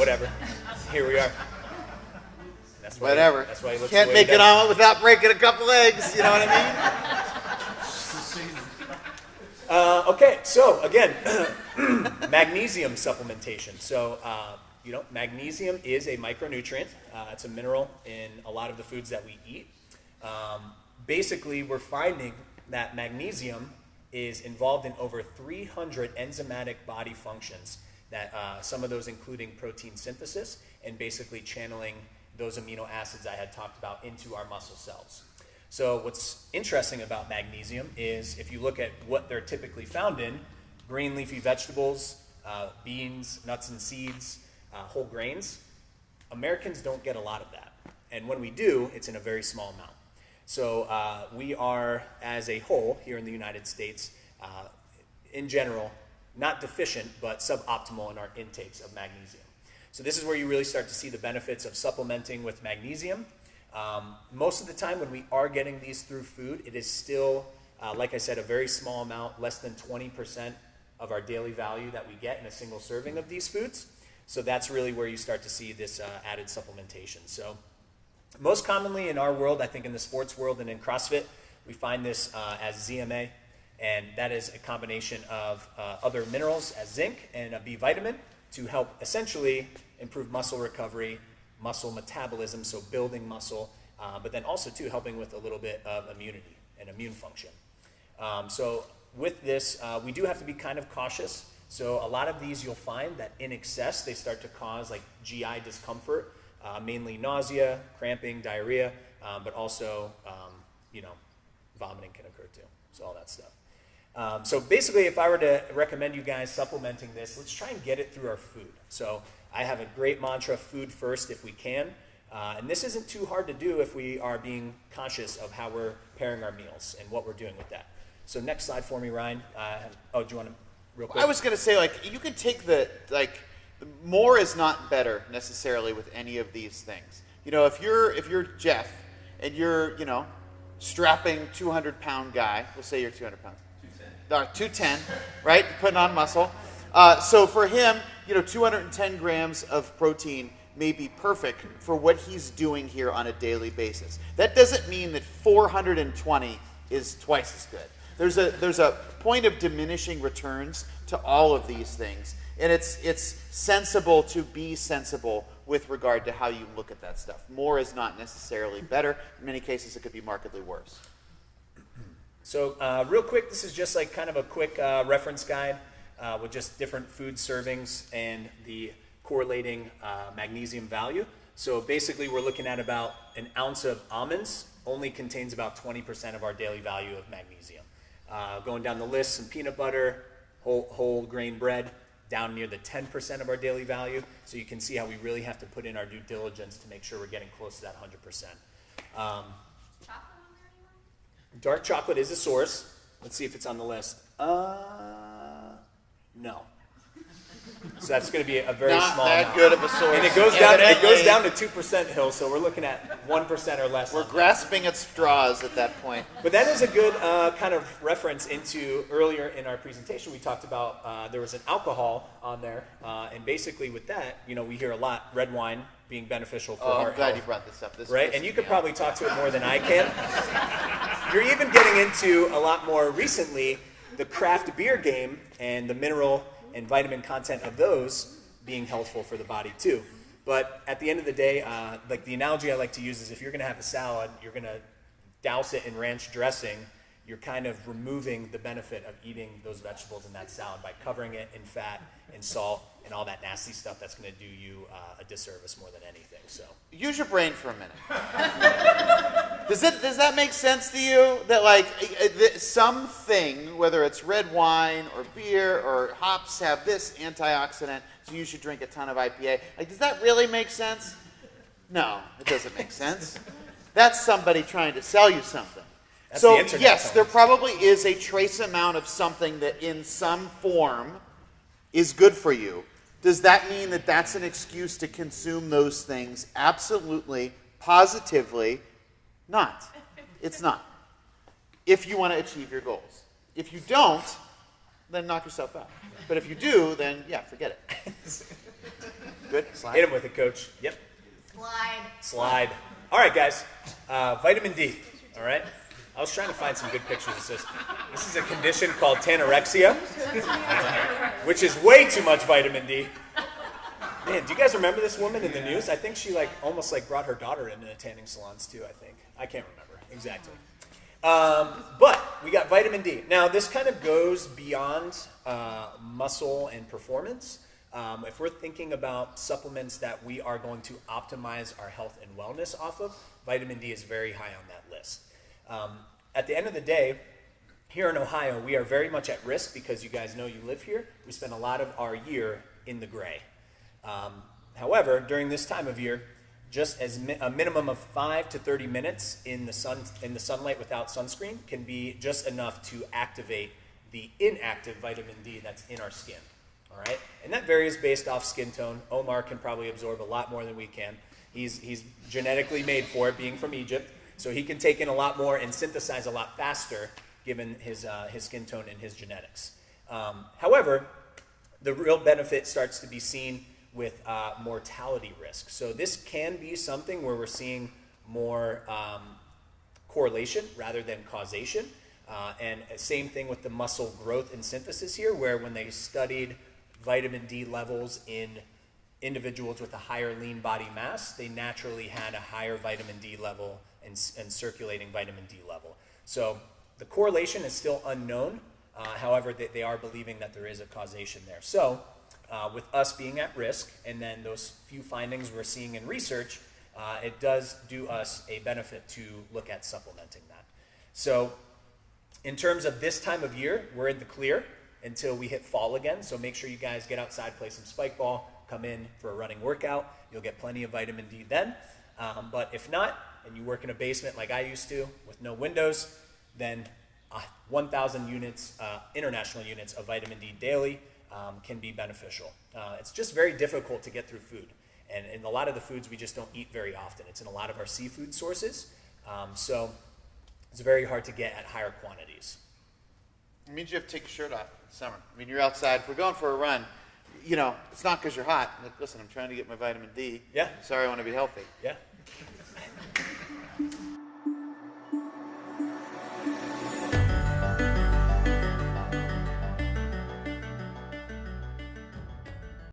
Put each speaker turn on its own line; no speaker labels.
whatever. Here we are. That's why
Whatever.
That's why he looks
Can't
the way
make
he
an
does.
omelet without breaking a couple eggs. You know what I mean?
Okay, so again, magnesium supplementation. So, magnesium is a micronutrient. It's a mineral in a lot of the foods that we eat. Basically, we're finding that magnesium is involved in over 300 enzymatic body functions, that some of those including protein synthesis and basically channeling those amino acids I had talked about into our muscle cells. So what's interesting about magnesium is if you look at what they're typically found in, green leafy vegetables, beans, nuts and seeds, whole grains, Americans don't get a lot of that. And when we do, it's in a very small amount. So we are, as a whole, here in the United States, in general, not deficient, but suboptimal in our intakes of magnesium. So this is where you really start to see the benefits of supplementing with magnesium. Most of the time when we are getting these through food, it is still, like I said, a very small amount, less than 20% of our daily value that we get in a single serving of these foods. So that's really where you start to see this added supplementation. So most commonly in our world, I think in the sports world and in CrossFit, we find this as ZMA, and that is a combination of other minerals as zinc and a B vitamin to help essentially improve muscle recovery, muscle metabolism, so building muscle, but then also too helping with a little bit of immunity and immune function. So with this, we do have to be kind of cautious. So a lot of these you'll find that in excess, they start to cause like GI discomfort, mainly nausea, cramping, diarrhea, but also, vomiting can occur too. So all that stuff. So basically, if I were to recommend you guys supplementing this, let's try and get it through our food. So I have a great mantra, food first if we can. And this isn't too hard to do if we are being conscious of how we're pairing our meals and what we're doing with that. So next slide for me, Ryan. Do you want to real quick?
I was going to say, you could take more is not better necessarily with any of these things. If you're Jeff and you're, strapping 200-pound guy, we'll say you're 200 pounds. 210, right? Putting on muscle. So for him, 210 grams of protein may be perfect for what he's doing here on a daily basis. That doesn't mean that 420 is twice as good. There's a point of diminishing returns to all of these things, and it's sensible to be sensible with regard to how you look at that stuff. More is not necessarily better. In many cases, it could be markedly worse.
So real quick, this is just like kind of a quick reference guide with just different food servings and the correlating magnesium value. So basically we're looking at about an ounce of almonds only contains about 20% of our daily value of magnesium. Going down the list, some peanut butter, whole grain bread, down near the 10% of our daily value. So you can see how we really have to put in our due diligence to make sure we're getting close to that 100%. Dark chocolate is a source. Let's see if it's on the list. No. So that's going to be a very
Not
small
that
amount.
good of a source.
And it goes down to 2%, Hill, so we're looking at 1% or less.
We're grasping at straws at that point.
But that is a good kind of reference into earlier in our presentation. We talked about there was an alcohol on there, and basically with that, we hear a lot red wine being beneficial for heart
I'm glad
health.
you brought this up. This
Right,
pisses
and you
me
could
off.
probably talk to it more than I can. You're even getting into a lot more recently the craft beer game and the mineral and vitamin content of those being healthful for the body too. But at the end of the day, like the analogy I like to use is if you're going to have a salad, you're going to douse it in ranch dressing, you're kind of removing the benefit of eating those vegetables in that salad by covering it in fat and salt and all that nasty stuff that's going to do you a disservice more than anything. So
Use your brain for a minute. Does that make sense to you? That something, whether it's red wine or beer or hops, have this antioxidant, so you should drink a ton of IPA. Does that really make sense? No, it doesn't make sense. That's somebody trying to sell you something.
That's
So
the internet
yes, there
telling us.
probably is a trace amount of something that in some form is good for you. Does that mean that that's an excuse to consume those things? Absolutely, positively not. It's not. If you want to achieve your goals. If you don't, then knock yourself out. But if you do, then yeah, forget it. Good. Slide.
Hit him with it, Coach. Yep. Slide. All right, guys. Vitamin D. All right. I was trying to find some good pictures of this. This is a condition called tanorexia, which is way too much vitamin D. Man, do you guys remember this woman in the news? I think she almost brought her daughter into tanning salons too, I think. I can't remember exactly. But we got vitamin D. Now, this kind of goes beyond muscle and performance. If we're thinking about supplements that we are going to optimize our health and wellness off of, vitamin D is very high on that list. At the end of the day, here in Ohio, we are very much at risk because you guys know you live here. We spend a lot of our year in the gray. However, during this time of year, just as a minimum of 5 to 30 minutes in the sunlight without sunscreen can be just enough to activate the inactive vitamin D that's in our skin. All right, and that varies based off skin tone. Omar can probably absorb a lot more than we can. He's genetically made for it, being from Egypt, so he can take in a lot more and synthesize a lot faster, given his skin tone and his genetics. However, the real benefit starts to be seen with mortality risk. So this can be something where we're seeing more correlation rather than causation. And same thing with the muscle growth and synthesis here, where when they studied vitamin D levels in individuals with a higher lean body mass, they naturally had a higher vitamin D level and circulating vitamin D level. So the correlation is still unknown. However, they are believing that there is a causation there. So with us being at risk, and then those few findings we're seeing in research, it does do us a benefit to look at supplementing that. So in terms of this time of year, we're in the clear until we hit fall again. So make sure you guys get outside, play some spike ball, come in for a running workout. You'll get plenty of vitamin D then. But if not, and you work in a basement like I used to with no windows, then 1,000 units, international units of vitamin D daily can be beneficial. It's just very difficult to get through food. And a lot of the foods we just don't eat very often. It's in a lot of our seafood sources. So it's very hard to get at higher quantities.
It means you have to take your shirt off in the summer. I mean, you're outside. If we're going for a run, you know, it's not because you're hot. Like, listen, I'm trying to get my vitamin D.
Yeah.
Sorry, I want to be healthy.
Yeah.